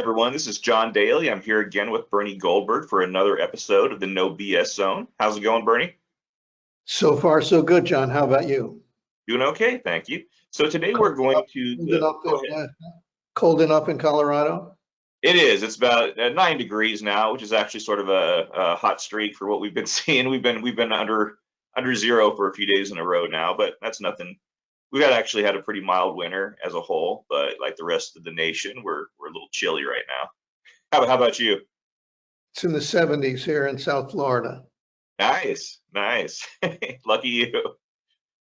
everyone. This is John Daly. I'm here again with Bernie Goldberg for another episode of the No BS Zone. How's it going, Bernie? So far, so good, John. How about you? Doing okay, thank you. So today we're going to Cold enough cold enough in Colorado? It is. It's about 9 degrees now, which is actually sort of a hot streak for what we've been seeing. We've been under zero for a few days in a row now, but that's nothing. We've actually had a pretty mild winter as a whole, but like the rest of the nation, we're a little chilly right now. How about you? It's in the 70s here in South Florida. Nice, nice. Lucky you.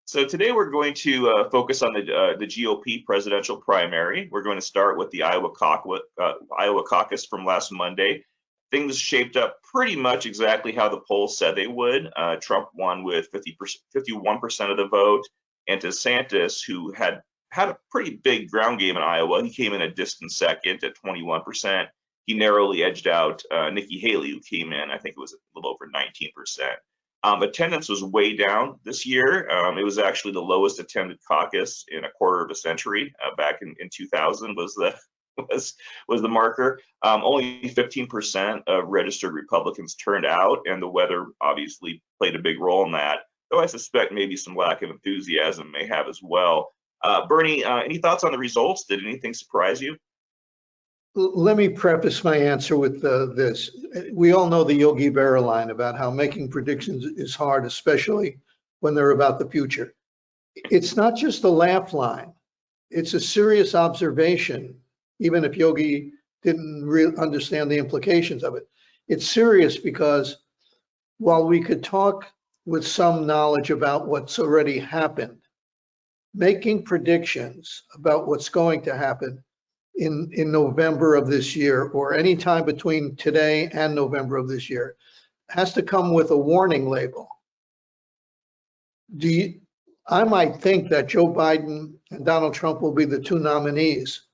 So today we're going to focus on the GOP presidential primary. We're going to start with the Iowa caucus from last Monday. Things shaped up pretty much exactly how the polls said they would. Trump won with 51% of the vote, and DeSantis, who had a pretty big ground game in Iowa, he came in a distant second at 21%. He narrowly edged out Nikki Haley, who came in, I think it was a little over 19%. Attendance was way down this year. It was actually the lowest attended caucus in a quarter of a century. Back in 2000 was the marker. Only 15% of registered Republicans turned out, and the weather obviously played a big role in that. Though I suspect maybe some lack of enthusiasm may have as well. Bernie, any thoughts on the results? Did anything surprise you? Let me preface my answer with this. We all know the Yogi Berra line about how making predictions is hard, especially when they're about the future. It's not just a laugh line. It's a serious observation, even if Yogi didn't really understand the implications of it. It's serious because while we could talk with some knowledge about what's already happened, making predictions about what's going to happen in November of this year, or any time between today and November of this year, has to come with a warning label. I might think that Joe Biden and Donald Trump will be the two nominees.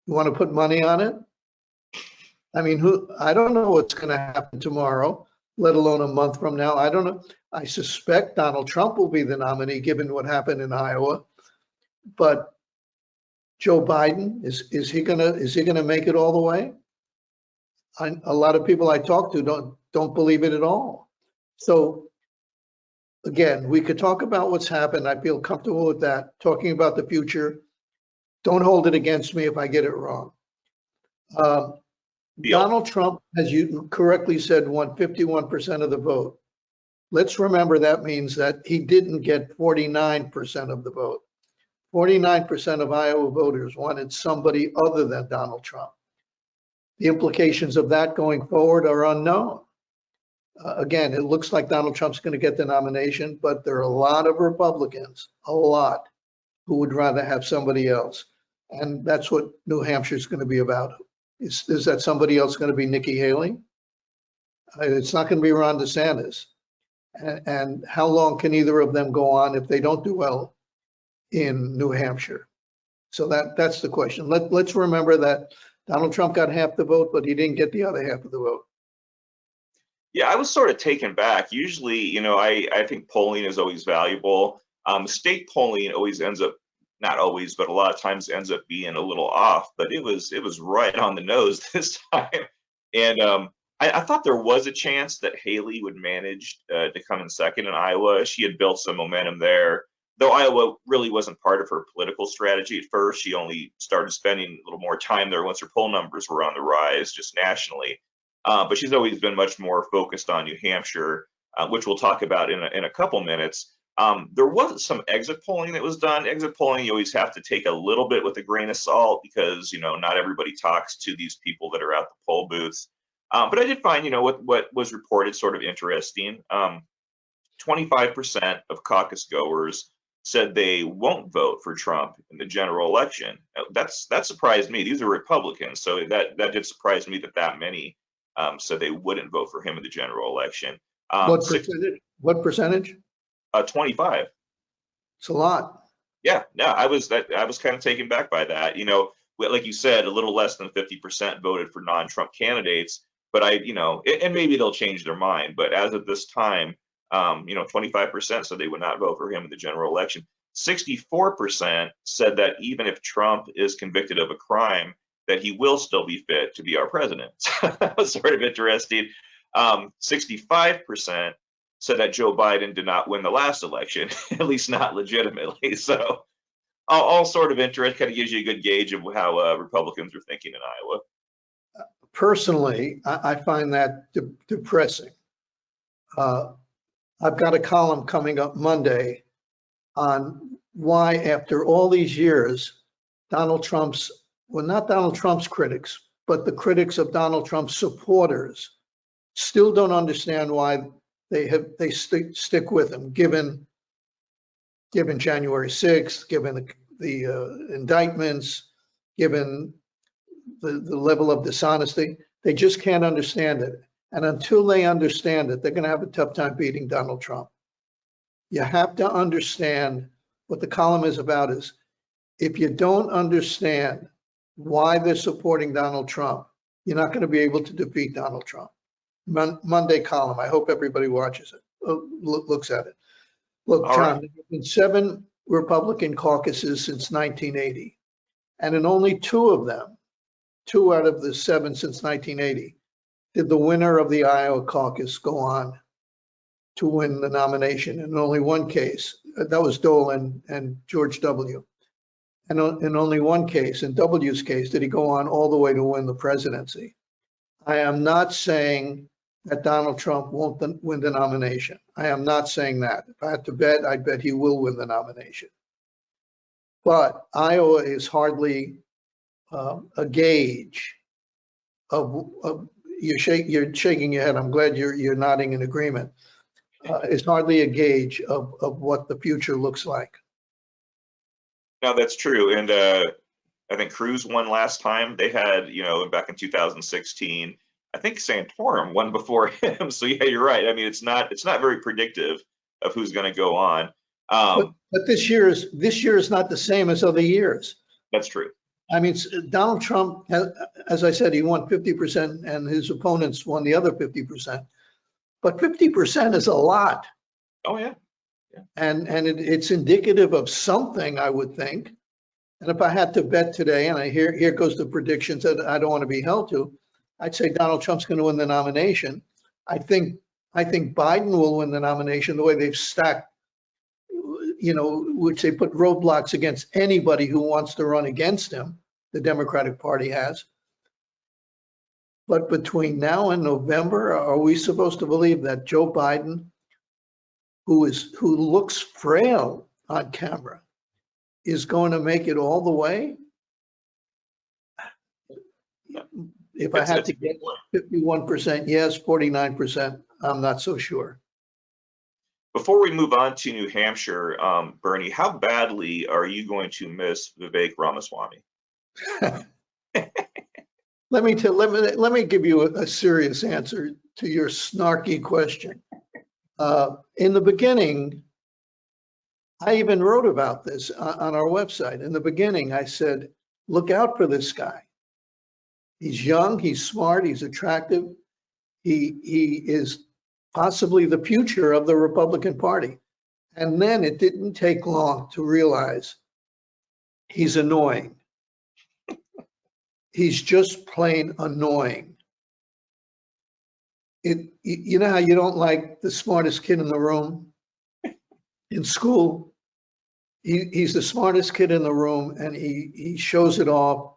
You want to put money on it? I mean, I don't know what's going to happen tomorrow, let alone a month from now. I don't know. I suspect Donald Trump will be the nominee given what happened in Iowa, but Joe Biden, is he gonna make it all the way? A lot of people I talk to don't believe it at all. So again, we could talk about what's happened. I feel comfortable with that. Talking about the future, don't hold it against me if I get it wrong. Donald Trump, as you correctly said, won 51% of the vote. Let's remember that means that he didn't get 49% of the vote. 49% of Iowa voters wanted somebody other than Donald Trump. The implications of that going forward are unknown. Again, it looks like Donald Trump's going to get the nomination, but there are a lot of Republicans, who would rather have somebody else. And that's what New Hampshire is going to be about. Is that somebody else going to be Nikki Haley? It's not going to be Ron DeSantis. And how long can either of them go on if they don't do well in New Hampshire? So that's the question. Let's remember that Donald Trump got half the vote, but he didn't get the other half of the vote. Yeah, I was sort of taken back. Usually, I think polling is always valuable. State polling always ends up, not always, but a lot of times ends up being a little off, but it was right on the nose this time. And I thought there was a chance that Haley would manage to come in second in Iowa. She had built some momentum there. Though Iowa really wasn't part of her political strategy at first, she only started spending a little more time there once her poll numbers were on the rise, just nationally. But she's always been much more focused on New Hampshire, which we'll talk about in a couple minutes. There was some exit polling that was done. Exit polling, you always have to take a little bit with a grain of salt because, not everybody talks to these people that are at the poll booths. But I did find, what was reported sort of interesting. 25% of caucus goers said they won't vote for Trump in the general election. That surprised me. These are Republicans, so that did surprise me that many said they wouldn't vote for him in the general election. What percentage? 25. It's a lot. Yeah, no, I was kind of taken back by that. Like you said, a little less than 50% voted for non-Trump candidates, but and maybe they'll change their mind. But as of this time, 25% said they would not vote for him in the general election. 64% said that even if Trump is convicted of a crime, that he will still be fit to be our president. That was sort of interesting. 65% said that Joe Biden did not win the last election, at least not legitimately. So all sort of interest, kind of gives you a good gauge of how Republicans are thinking in Iowa. Personally, I find that depressing. I've got a column coming up Monday on why, after all these years, Donald Trump's, well, not Donald Trump's critics, but the critics of Donald Trump's supporters still don't understand why they stick with him, given January 6th, given the indictments, given the level of dishonesty. They just can't understand it. And until they understand it, they're going to have a tough time beating Donald Trump. You have to understand what the column is about is, if you don't understand why they're supporting Donald Trump, you're not going to be able to defeat Donald Trump. Monday column. I hope everybody watches it, looks at it. Look, All John, right. there have been 7 Republican caucuses since 1980. And in only 2 of them, 2 out of the 7 since 1980, did the winner of the Iowa caucus go on to win the nomination. In only one case, that was Dolan and George W. And in only one case, in W's case, did he go on all the way to win the presidency. I am not saying that Donald Trump won't win the nomination. I am not saying that. If I had to bet, I'd bet he will win the nomination. But Iowa is hardly a gauge of you're shaking your head. I'm glad you're nodding in agreement. It's hardly a gauge of what the future looks like. No, that's true. And I think Cruz won last time. They had, back in 2016. I think Santorum won before him. So yeah, you're right. I mean, it's not very predictive of who's going to go on. But this year is not the same as other years. That's true. I mean, Donald Trump, as I said, he won 50% and his opponents won the other 50%. But 50% is a lot. Oh, yeah. And it's indicative of something, I would think. And if I had to bet today, and here goes the predictions that I don't want to be held to, I'd say Donald Trump's going to win the nomination. I think Biden will win the nomination the way they've stacked, which they put roadblocks against anybody who wants to run against him. The Democratic Party has. But between now and November, are we supposed to believe that Joe Biden, who looks frail on camera, is going to make it all the way? If I had to get 51% yes, 49%, I'm not so sure. Before we move on to New Hampshire, Bernie, how badly are you going to miss Vivek Ramaswamy? Let me give you a serious answer to your snarky question. In the beginning, I even wrote about this on our website. In the beginning, I said, look out for this guy. He's young, he's smart, he's attractive. He is possibly the future of the Republican Party. And then it didn't take long to realize he's annoying. He's just plain annoying. You know how you don't like the smartest kid in the room in school? He's the smartest kid in the room, and he shows it off.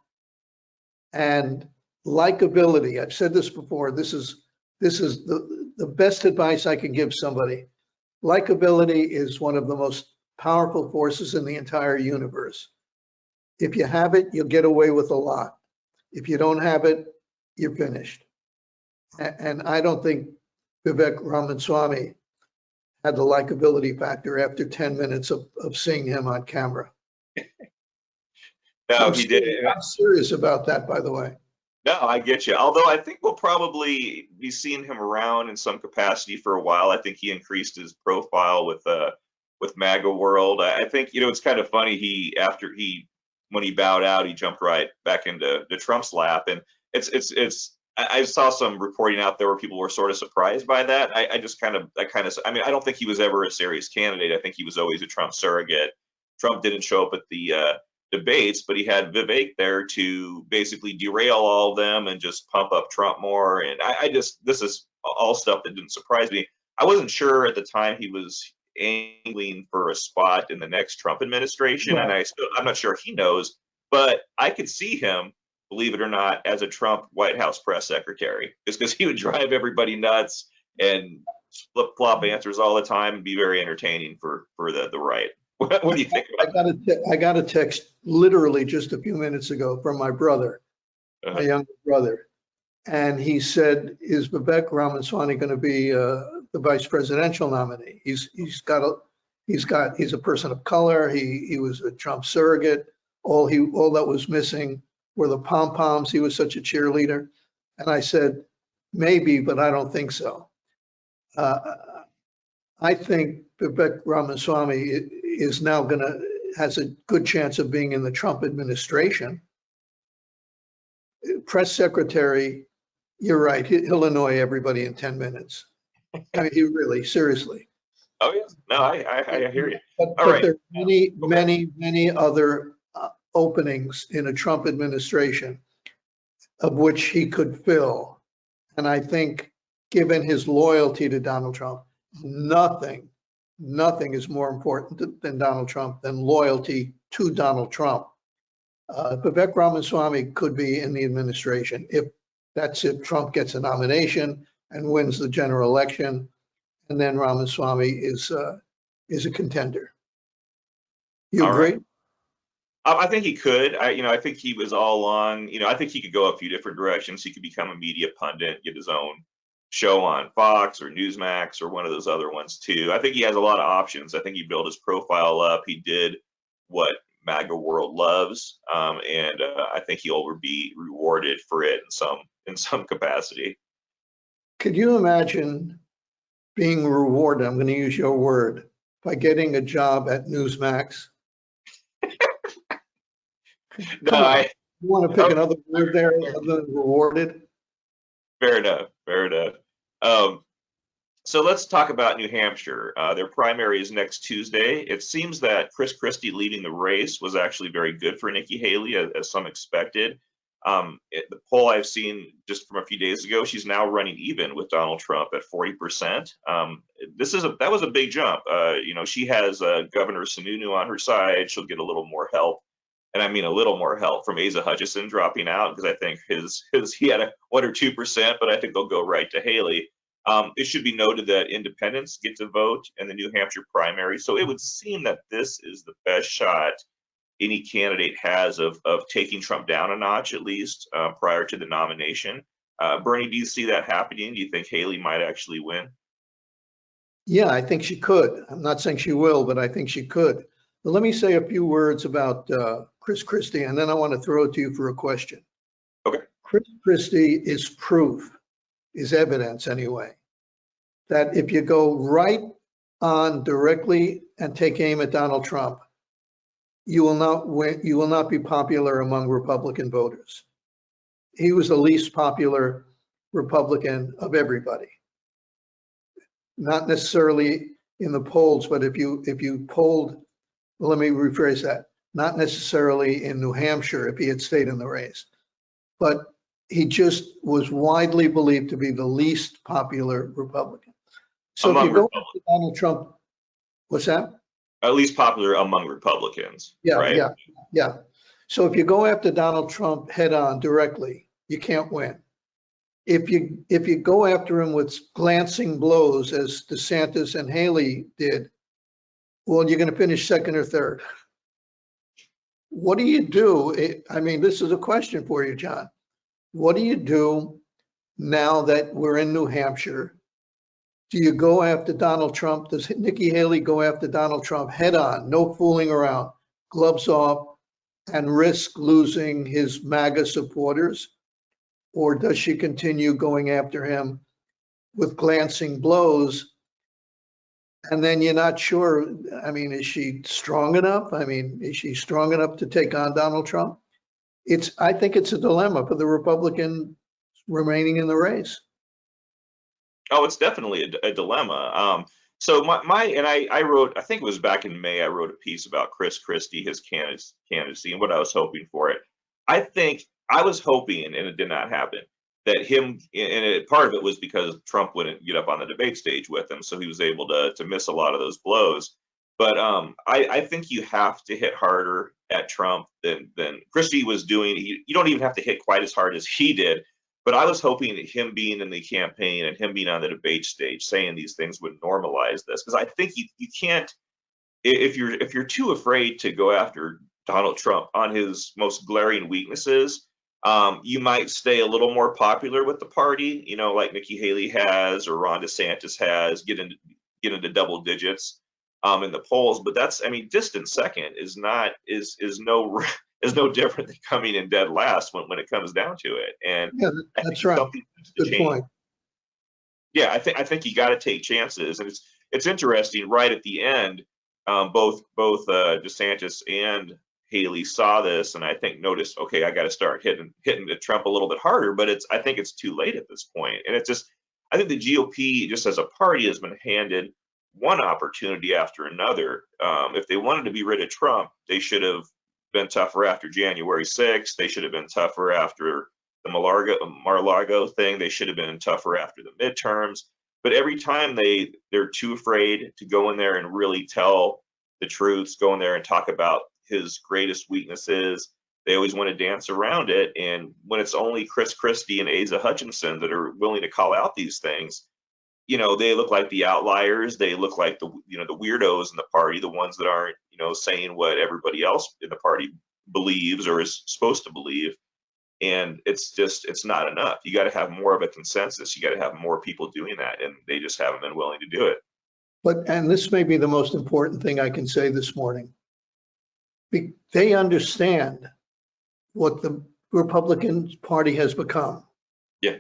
And likability, I've said this before, this is the best advice I can give somebody. Likability is one of the most powerful forces in the entire universe. If you have it, you'll get away with a lot. If you don't have it, you're finished. And I don't think Vivek Ramaswamy had the likability factor after 10 minutes of seeing him on camera. No, he did. I'm serious about that, by the way. No, I get you. Although I think we'll probably be seeing him around in some capacity for a while. I think he increased his profile with MAGA World. I think it's kind of funny. When he bowed out, he jumped right back into Trump's lap, and I saw some reporting out there where people were sort of surprised by that. I mean, I don't think he was ever a serious candidate. I think he was always a Trump surrogate. Trump didn't show up at the debates, but he had Vivek there to basically derail all of them and just pump up Trump more. And this is all stuff that didn't surprise me. I wasn't sure at the time he was angling for a spot in the next Trump administration, and I'm not sure he knows, but I could see him, believe it or not, as a Trump White House press secretary, just because he would drive everybody nuts and flip-flop answers all the time and be very entertaining for the right. What do you think about I got a text literally just a few minutes ago from my brother, my younger brother, and he said, "Is Vivek Ramaswamy going to be the vice presidential nominee? He's a person of color. He was a Trump surrogate. All that was missing were the pom-poms. He was such a cheerleader." And I said, "Maybe, but I don't think so." I think Vivek Ramaswamy is now has a good chance of being in the Trump administration. Press secretary, you're right, he'll annoy everybody in 10 minutes. I mean, he really, seriously. Oh yeah, no, I hear you. But there are many other openings in a Trump administration of which he could fill. And I think, given his loyalty to Donald Trump, nothing is more important than Donald Trump, than loyalty to Donald Trump. Vivek Ramaswamy could be in the administration if Trump gets a nomination and wins the general election, and then Ramaswamy is a contender. You agree? Right. I think he could. I think he was all along. I think he could go a few different directions. He could become a media pundit, get his own show on Fox or Newsmax or one of those other ones too. I think he has a lot of options. I think he built his profile up. He did what MAGA world loves, and I think he'll be rewarded for it in some capacity. Could you imagine being rewarded? I'm going to use your word, by getting a job at Newsmax. No, you want to pick another word there other than rewarded? Fair enough. So let's talk about New Hampshire. Their primary is next Tuesday. It seems that Chris Christie leading the race was actually very good for Nikki Haley, as some expected. The poll I've seen just from a few days ago, she's now running even with Donald Trump at 40%. That was a big jump. She has Governor Sununu on her side. She'll get a little more help. And I mean a little more help from Asa Hutchinson dropping out, because I think he had a 1 or 2%, but I think they'll go right to Haley. It should be noted that independents get to vote in the New Hampshire primary. So it would seem that this is the best shot any candidate has of taking Trump down a notch, at least prior to the nomination. Bernie, do you see that happening? Do you think Haley might actually win? Yeah, I think she could. I'm not saying she will, but I think she could. But let me say a few words about Chris Christie, and then I want to throw it to you for a question. Okay. Chris Christie is proof, is evidence anyway, that if you go right on directly and take aim at Donald Trump, you will not win, you will not be popular among Republican voters. He was the least popular Republican of everybody. Not necessarily in the polls, but if you polled, well, let me rephrase that, not necessarily in New Hampshire if he had stayed in the race, but he just was widely believed to be the least popular Republican. So if you go to Donald Trump, what's that? At least popular among Republicans. Yeah, right? yeah. So if you go after Donald Trump head on directly, you can't win. If you go after him with glancing blows, as DeSantis and Haley did, well, you're going to finish second or third. What do you do? I mean, this is a question for you, John. What do you do now that we're in New Hampshire? Do you go after Donald Trump? Does Nikki Haley go after Donald Trump head on, no fooling around, gloves off, and risk losing his MAGA supporters? Or does she continue going after him with glancing blows? And then you're not sure, I mean, is she strong enough? I mean, is she strong enough to take on Donald Trump? I think it's a dilemma for the Republican remaining in the race. Oh, it's definitely a dilemma. So I wrote, I think it was back in May, I wrote a piece about Chris Christie, his candidacy, and what I was hoping for it. I think I was hoping, and it did not happen, that part of it was because Trump wouldn't get up on the debate stage with him, so he was able to miss a lot of those blows. But I think you have to hit harder at Trump than Christie was doing. You don't even have to hit quite as hard as he did. But I was hoping that him being in the campaign and him being on the debate stage saying these things would normalize this, because I think you can't, if you're too afraid to go after Donald Trump on his most glaring weaknesses, you might stay a little more popular with the party, like Nikki Haley has or Ron DeSantis has, get into double digits in the polls. But distant second is no different than coming in dead last when it comes down to it. And yeah, that's right. Good point. Yeah, I think you got to take chances, and it's interesting. Right at the end, both DeSantis and Haley saw this, and I think noticed, okay, I got to start hitting the Trump a little bit harder. But I think it's too late at this point, and I think the GOP just as a party has been handed one opportunity after another. If they wanted to be rid of Trump, they should have been tougher after January 6th. They should have been tougher after the Mar-a-Lago thing. They should have been tougher after the midterms. But every time they're too afraid to go in there and really tell the truths, go in there and talk about his greatest weaknesses, they always want to dance around it. And when it's only Chris Christie and Asa Hutchinson that are willing to call out these things, they look like the outliers. They look like the weirdos in the party, the ones that aren't, saying what everybody else in the party believes or is supposed to believe. And it's not enough. You got to have more of a consensus. You got to have more people doing that, and they just haven't been willing to do it. And this may be the most important thing I can say this morning. They understand what the Republican Party has become. Yeah.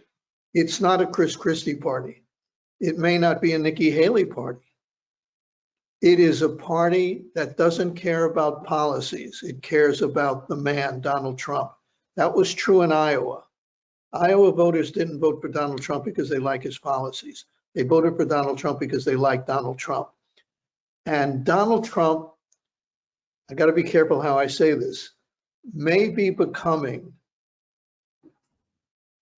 It's not a Chris Christie party. It may not be a Nikki Haley party. It is a party that doesn't care about policies. It cares about the man, Donald Trump. That was true in Iowa. Iowa voters didn't vote for Donald Trump because they like his policies. They voted for Donald Trump because they like Donald Trump. And Donald Trump, I got to be careful how I say this, may be becoming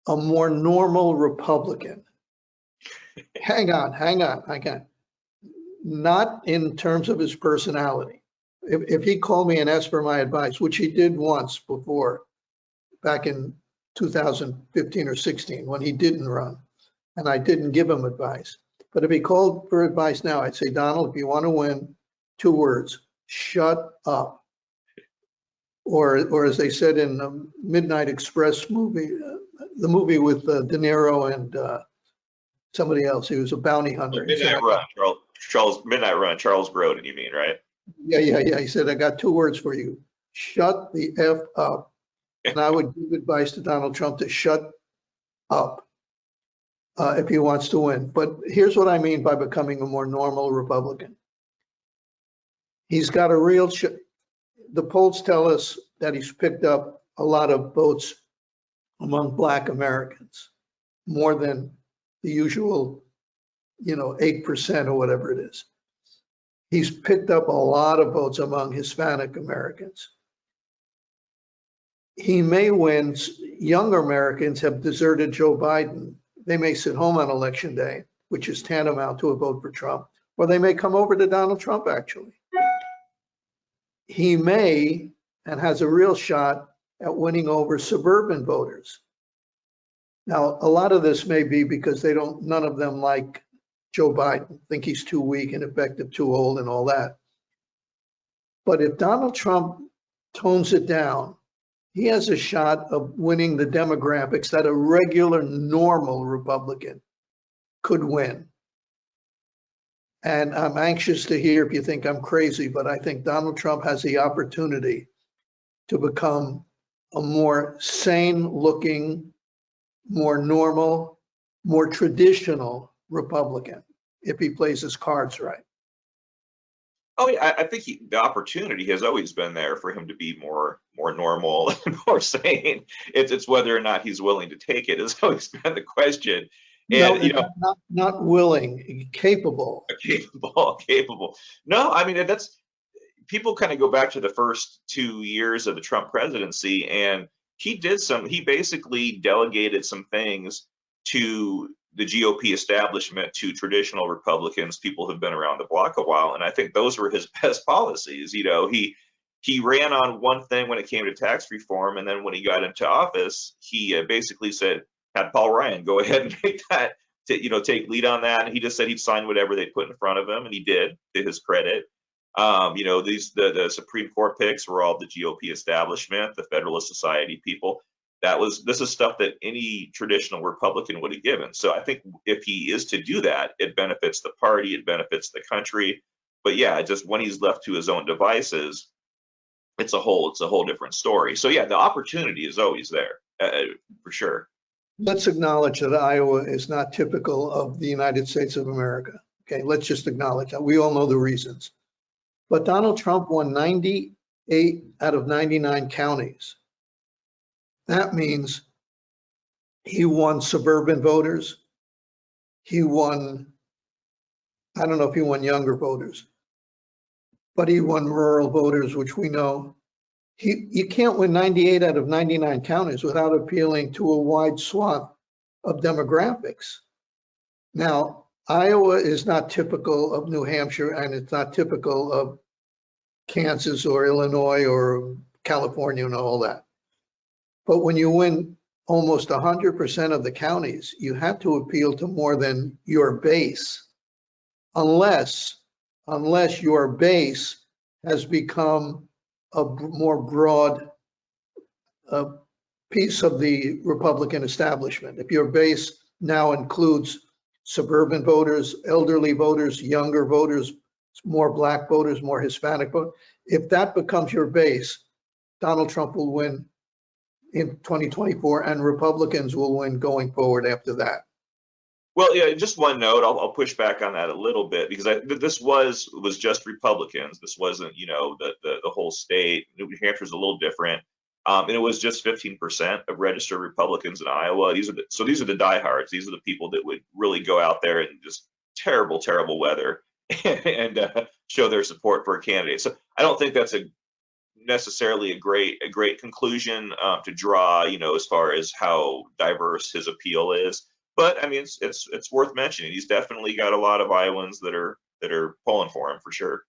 a more normal Republican. Hang on. Not in terms of his personality. If he called me and asked for my advice, which he did once before, back in 2015 or 16, when he didn't run, and I didn't give him advice. But if he called for advice now, I'd say, Donald, if you want to win, 2 words, shut up. Or as they said in the Midnight Express movie, the movie with De Niro and somebody else. He was a bounty hunter. Midnight Run, Charles Grodin, you mean, right? Yeah. He said, I got 2 words for you. Shut the F up. And I would give advice to Donald Trump to shut up if he wants to win. But here's what I mean by becoming a more normal Republican. He's got a real, the polls tell us that he's picked up a lot of votes among Black Americans, more than the usual, 8% or whatever it is. He's picked up a lot of votes among Hispanic Americans. He may win. Younger Americans have deserted Joe Biden. They may sit home on election day, which is tantamount to a vote for Trump, or they may come over to Donald Trump, actually. He may, and has a real shot at winning over suburban voters. Now, a lot of this may be because none of them like Joe Biden, think he's too weak, ineffective, too old, and all that. But if Donald Trump tones it down, he has a shot of winning the demographics that a regular, normal Republican could win. And I'm anxious to hear if you think I'm crazy, but I think Donald Trump has the opportunity to become a more sane-looking, more normal, more traditional Republican if he plays his cards right. Oh yeah, I think the opportunity has always been there for him to be more normal and more sane. It's whether or not he's willing to take it has always been the question. No, And, you know, not willing, capable. capable. No, I mean, that's, people kind of go back to the first 2 years of the Trump presidency, and he basically delegated some things to the GOP establishment, to traditional Republicans, people who've been around the block a while. And I think those were his best policies. You know, he ran on one thing when it came to tax reform. And then when he got into office, he basically said, had Paul Ryan go ahead and make that, take lead on that. And he just said he'd sign whatever they put in front of him. And he did, to his credit. The Supreme Court picks were all the GOP establishment, the Federalist Society people. This is stuff that any traditional Republican would have given. So I think if he is to do that, it benefits the party, it benefits the country. But yeah, just when he's left to his own devices, it's a whole different story. So yeah, the opportunity is always there, for sure. Let's acknowledge that Iowa is not typical of the United States of America. Okay, let's just acknowledge that. We all know the reasons. But Donald Trump won 98 out of 99 counties. That means he won suburban voters. He won, I don't know if he won younger voters, but he won rural voters, which we know. You can't win 98 out of 99 counties without appealing to a wide swath of demographics. Now, Iowa is not typical of New Hampshire, and it's not typical of Kansas or Illinois or California and all that. But when you win almost 100% of the counties, you have to appeal to more than your base, unless your base has become a more broad piece of the Republican establishment. If your base now includes suburban voters, elderly voters, younger voters, more Black voters, more Hispanic voters, if that becomes your base, Donald Trump will win in 2024, and Republicans will win going forward after that. Well, yeah, just one note, I'll push back on that a little bit, because this was just Republicans. This wasn't, the whole state. New Hampshire's a little different. And it was just 15% of registered Republicans in Iowa. These are the diehards. These are the people that would really go out there in just terrible, terrible weather and show their support for a candidate. So I don't think that's necessarily a great conclusion to draw, as far as how diverse his appeal is. But I mean, it's worth mentioning. He's definitely got a lot of Iowans that are pulling for him, for sure.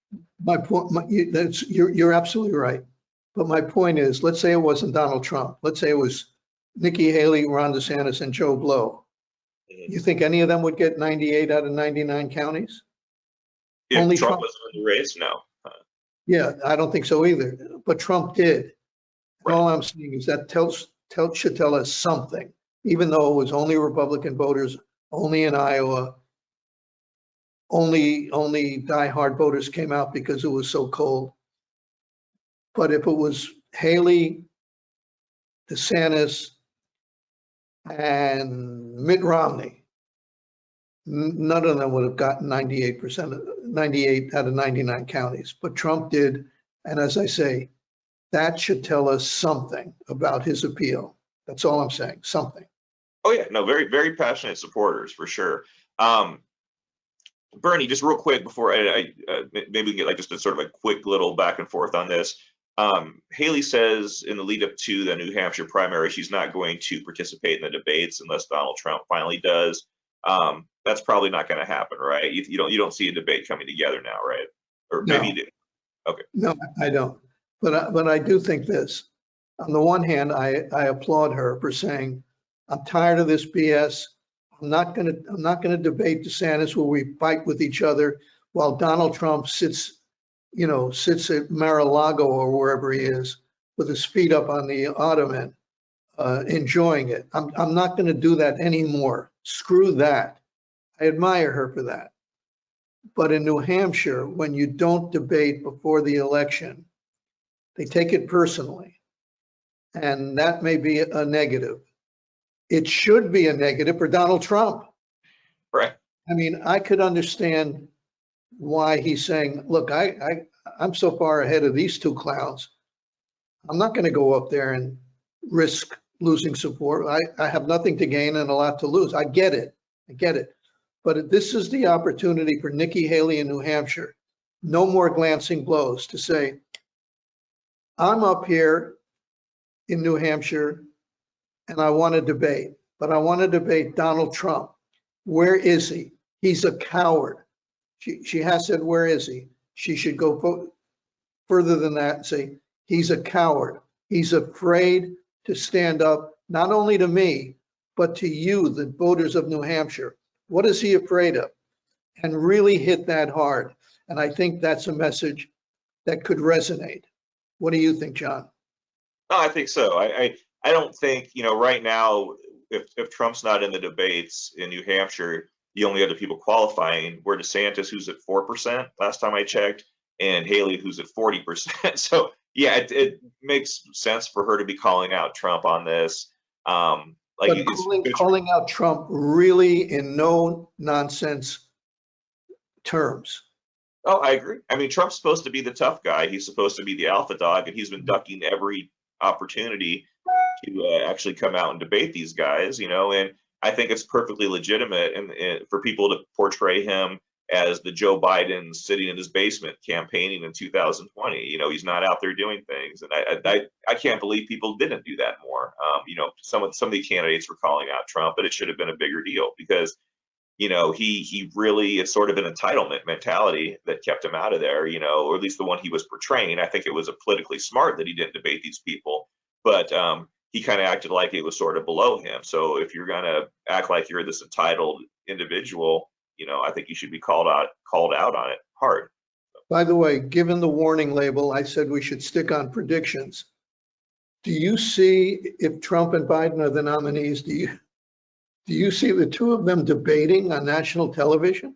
My point, you're absolutely right. But my point is, let's say it wasn't Donald Trump. Let's say it was Nikki Haley, Ron DeSantis, and Joe Blow. You think any of them would get 98 out of 99 counties? If Only Trump was in the race, no. Yeah, I don't think so either. But Trump did. Right. All I'm saying is that should tell us something, even though it was only Republican voters, only in Iowa, only diehard voters came out because it was so cold. But if it was Haley, DeSantis, and Mitt Romney, none of them would have gotten 98 out of 99 counties. But Trump did. And as I say, that should tell us something about his appeal. That's all I'm saying, something. Oh yeah, no, very, very passionate supporters, for sure. Bernie, just real quick before maybe we can get like just a sort of a quick little back and forth on this. Haley says in the lead up to the New Hampshire primary, she's not going to participate in the debates unless Donald Trump finally does. That's probably not going to happen, right? You don't see a debate coming together now, right? Or maybe you do. Okay. No, I don't. But I do think this. On the one hand, I applaud her for saying, I'm tired of this BS. I'm not going to debate DeSantis where we fight with each other while Donald Trump sits at Mar-a-Lago or wherever he is with his feet up on the ottoman, enjoying it. I'm not going to do that anymore. Screw that. I admire her for that. But in New Hampshire, when you don't debate before the election, they take it personally. And that may be a negative. It should be a negative for Donald Trump. Right. I mean, I could understand why he's saying, look, I'm so far ahead of these two clowns. I'm not going to go up there and risk losing support. I have nothing to gain and a lot to lose. I get it. I get it. But this is the opportunity for Nikki Haley in New Hampshire. No more glancing blows to say, I'm up here in New Hampshire and I want to debate, but I want to debate Donald Trump. Where is he? He's a coward. She has said, where is he? She should go further than that and say, he's a coward. He's afraid to stand up, not only to me, but to you, the voters of New Hampshire. What is he afraid of? And really hit that hard. And I think that's a message that could resonate. What do you think, John? No, I think so. I don't think, right now, if Trump's not in the debates in New Hampshire, the only other people qualifying were DeSantis, who's at 4% last time I checked, and Haley, who's at 40%. So yeah, it makes sense for her to be calling out Trump on this. But calling out Trump really in no nonsense terms. Oh, I agree. I mean, Trump's supposed to be the tough guy. He's supposed to be the alpha dog, and he's been ducking every opportunity to actually come out and debate these guys, and I think it's perfectly legitimate and for people to portray him as the Joe Biden sitting in his basement campaigning in 2020. He's not out there doing things, and I can't believe people didn't do that more. Some of the candidates were calling out Trump, but it should have been a bigger deal because he really, it's sort of an entitlement mentality that kept him out of there, or at least the one he was portraying. I think it was politically smart that he didn't debate these people, but he kind of acted like it was sort of below him. So if you're gonna act like you're this entitled individual, I think you should be called out on it hard. By the way, given the warning label, I said we should stick on predictions. Do you see, if Trump and Biden are the nominees, do you see the two of them debating on national television?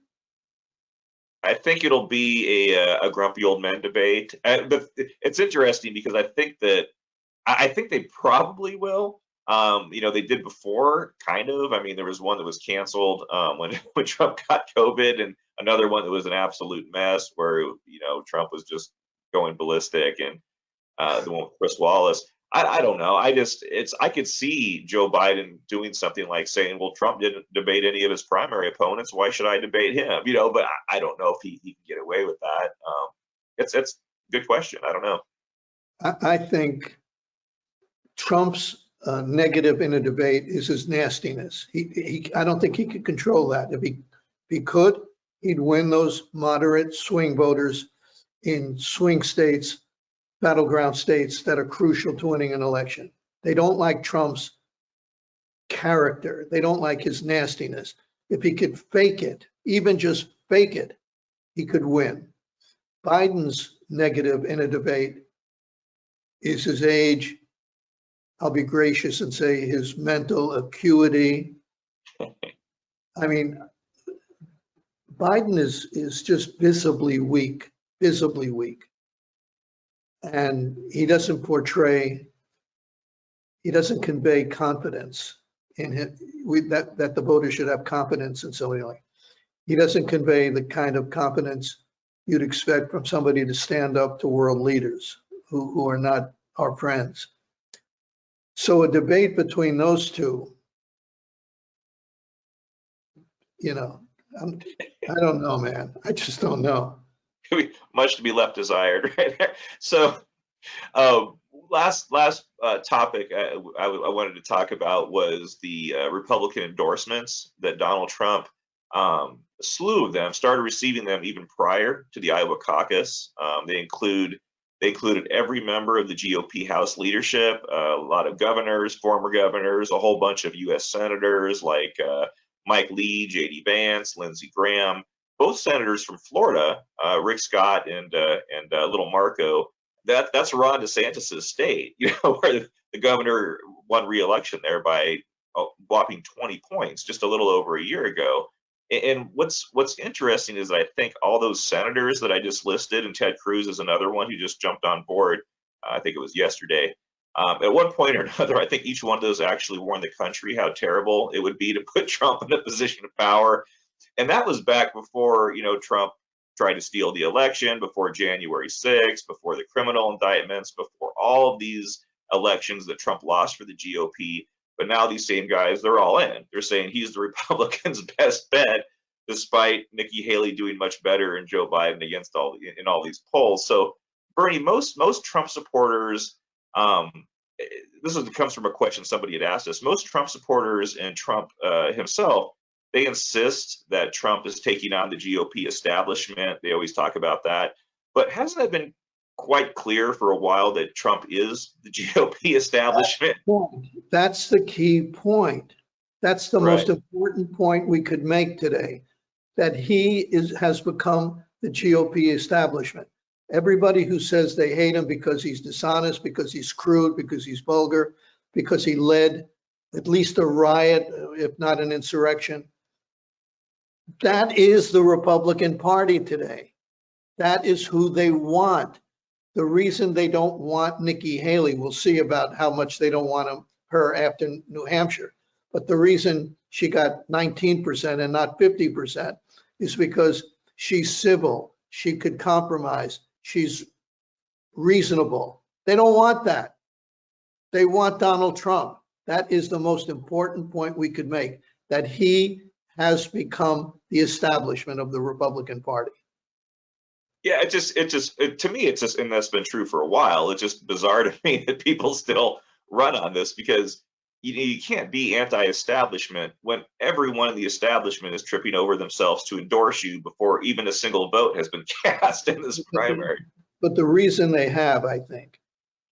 I think it'll be a grumpy old men debate. But it's interesting because I think they probably will. They did before, kind of. I mean, there was one that was canceled when Trump got COVID, and another one that was an absolute mess where Trump was just going ballistic, and the one with Chris Wallace. I don't know. I could see Joe Biden doing something like saying, well, Trump didn't debate any of his primary opponents. Why should I debate him? But I don't know if he can get away with that. It's a good question. I don't know. I think Trump's negative in a debate is his nastiness. I don't think he could control that. If he could, he'd win those moderate swing voters in swing states, battleground states that are crucial to winning an election. They don't like Trump's character. They don't like his nastiness. If he could fake it, even just fake it, he could win. Biden's negative in a debate is his age. I'll be gracious and say his mental acuity. I mean, Biden is just visibly weak. And he doesn't convey confidence in him, that the voters should have confidence in somebody like. He doesn't convey the kind of confidence you'd expect from somebody to stand up to world leaders who are not our friends. So a debate between those two, I don't know, man. I just don't know. Much to be left desired, right there. So, last topic I wanted to talk about was the Republican endorsements that Donald Trump, a slew of them, started receiving them even prior to the Iowa caucus. They included every member of the GOP House leadership, a lot of governors, former governors, a whole bunch of U.S. senators like Mike Lee, J.D. Vance, Lindsey Graham. Both senators from Florida, Rick Scott and Little Marco, that's Ron DeSantis' state, where the governor won re-election there by a whopping 20 points just a little over a year ago. And what's interesting is I think all those senators that I just listed, and Ted Cruz is another one who just jumped on board, I think it was yesterday. At one point or another, I think each one of those actually warned the country how terrible it would be to put Trump in a position of power. And that was back before, Trump tried to steal the election, before January 6th, before the criminal indictments, before all of these elections that Trump lost for the GOP. But now these same guys, they're all in. They're saying he's the Republicans' best bet, despite Nikki Haley doing much better and Joe Biden against in all these polls. So Bernie, most Trump supporters, comes from a question somebody had asked us. Most Trump supporters and Trump himself, they insist that Trump is taking on the GOP establishment. They always talk about that. But hasn't it been quite clear for a while that Trump is the GOP establishment? That's the key point. That's the Right. most important point we could make today, that he has become the GOP establishment. Everybody who says they hate him because he's dishonest, because he's crude, because he's vulgar, because he led at least a riot, if not an insurrection, that is the Republican Party today. That is who they want. The reason they don't want Nikki Haley, we'll see about how much they don't want her after New Hampshire, but the reason she got 19% and not 50% is because she's civil, she could compromise, she's reasonable. They don't want that. They want Donald Trump. That is the most important point we could make, that he has become the establishment of the Republican Party. Yeah, to me, and that's been true for a while. It's just bizarre to me that people still run on this, because you can't be anti-establishment when everyone in the establishment is tripping over themselves to endorse you before even a single vote has been cast in this primary. But the reason they have, I think,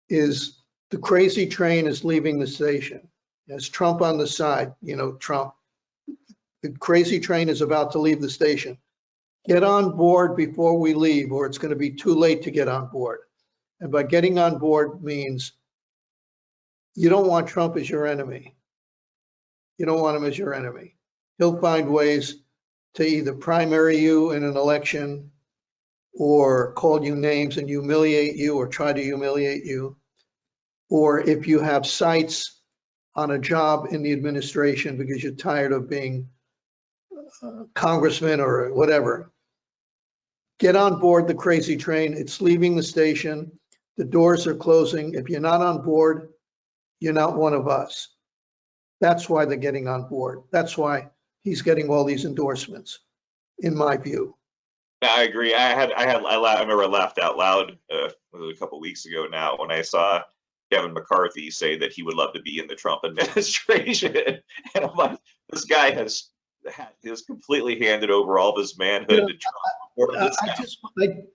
is the crazy train is leaving the station. There's Trump on the side, Trump. The crazy train is about to leave the station. Get on board before we leave, or it's going to be too late to get on board. And by getting on board means you don't want Trump as your enemy. You don't want him as your enemy. He'll find ways to either primary you in an election or call you names and humiliate you or try to humiliate you. Or if you have sights on a job in the administration because you're tired of being congressman or whatever, get on board the crazy train. It's leaving the station. The doors are closing. If you're not on board, you're not one of us. That's why they're getting on board. That's why he's getting all these endorsements, in my view. I agree. I remember I laughed out loud a couple of weeks ago now when I saw Kevin McCarthy say that he would love to be in the Trump administration. And I'm like, this guy has completely handed over all of his manhood to Trump.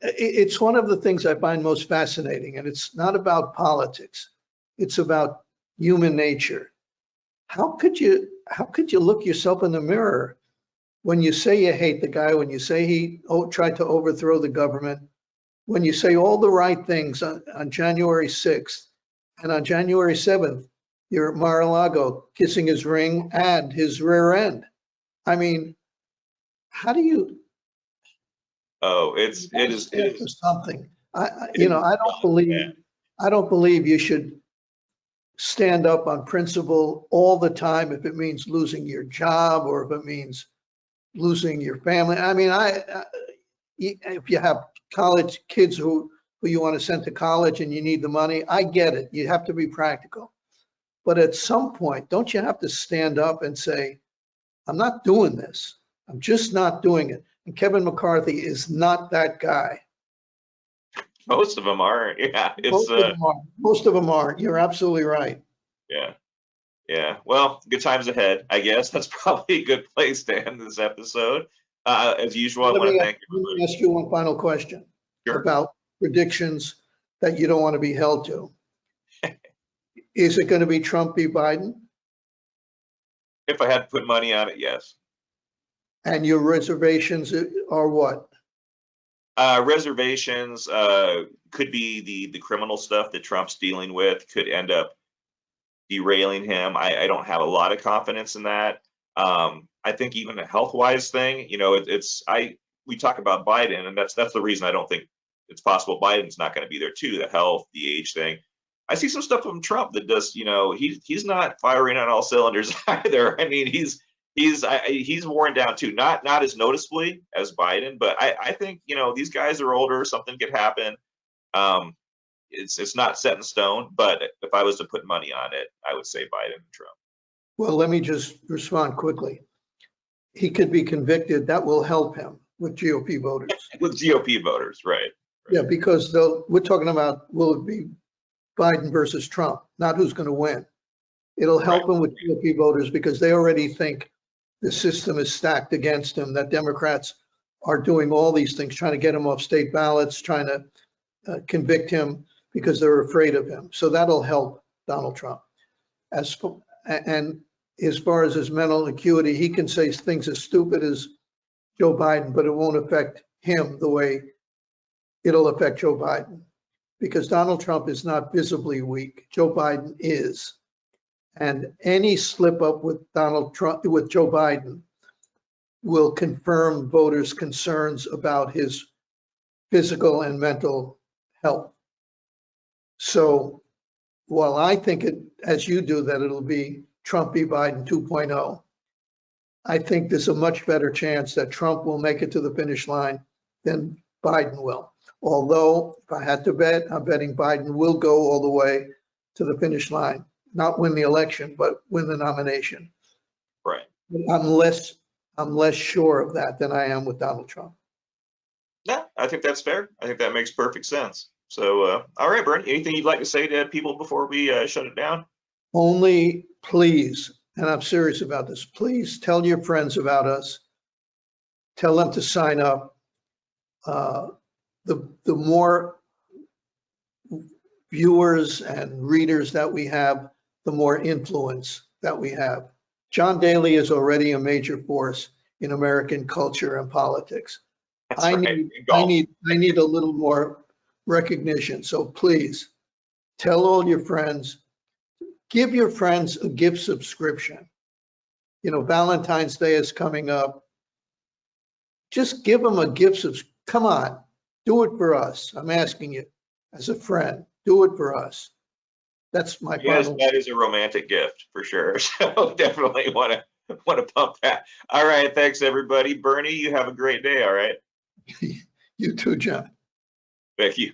It's one of the things I find most fascinating, and it's not about politics. It's about human nature. How could you look yourself in the mirror when you say you hate the guy, when you say he tried to overthrow the government, when you say all the right things on January 6th, and on January 7th, you're at Mar-a-Lago kissing his ring and his rear end. I mean, how do you? Oh, it is something. I don't believe you should stand up on principle all the time if it means losing your job or if it means losing your family. I mean, if you have college kids who you want to send to college and you need the money, I get it. You have to be practical. But at some point, don't you have to stand up and say, I'm not doing this. I'm just not doing it. And Kevin McCarthy is not that guy. Most of them are. Yeah. Most of them are. You're absolutely right. Yeah. Yeah. Well, good times ahead, I guess. That's probably a good place to end this episode. As usual, I want to thank you. Let me ask you one final question. Sure. About predictions that you don't want to be held to. Is it going to be Trump v. Biden? If I had to put money on it, yes. And your reservations are what? Reservations could be the criminal stuff that Trump's dealing with, could end up derailing him. I don't have a lot of confidence in that. I think even a health-wise thing, we talk about Biden, and that's the reason I don't think it's possible Biden's not going to be there too. The health, the age thing. I see some stuff from Trump that does, he's not firing on all cylinders either. I mean, he's worn down too, not as noticeably as Biden, but I think, these guys are older, something could happen. It's not set in stone, but if I was to put money on it, I would say Biden and Trump. Well, let me just respond quickly. He could be convicted. That will help him with GOP voters. With GOP voters, right? Yeah, because we're talking about, will it be Biden versus Trump, not who's going to win. It'll help him with GOP voters because they already think the system is stacked against him, that Democrats are doing all these things, trying to get him off state ballots, trying to convict him because they're afraid of him. So that'll help Donald Trump. And as far as his mental acuity, he can say things as stupid as Joe Biden, but it won't affect him the way it'll affect Joe Biden, because Donald Trump is not visibly weak. Joe Biden is. And any slip up with Donald Trump, with Joe Biden, will confirm voters' concerns about his physical and mental health. So while I think it, as you do, that it'll be Trump v. Biden 2.0, I think there's a much better chance that Trump will make it to the finish line than Biden will. Although, if I had to bet, I'm betting Biden will go all the way to the finish line, not win the election, but win the nomination. Right. I'm less sure of that than I am with Donald Trump. Yeah, I think that's fair. I think that makes perfect sense. So, all right, Bernie, anything you'd like to say to people before we shut it down? Only please, and I'm serious about this, please tell your friends about us. Tell them to sign up. The more viewers and readers that we have, the more influence that we have. John Daly is already a major force in American culture and politics. That's I right. need a little more recognition. So please tell all your friends, give your friends a gift subscription. You know, Valentine's Day is coming up. Just give them a gift subscription. Come on, do it for us. I'm asking you as a friend, do it for us. That's my final. Yes, that is a romantic gift for sure. So definitely want to pump that. All right, thanks everybody. Bernie, you have a great day. All right. You too, John. Thank you.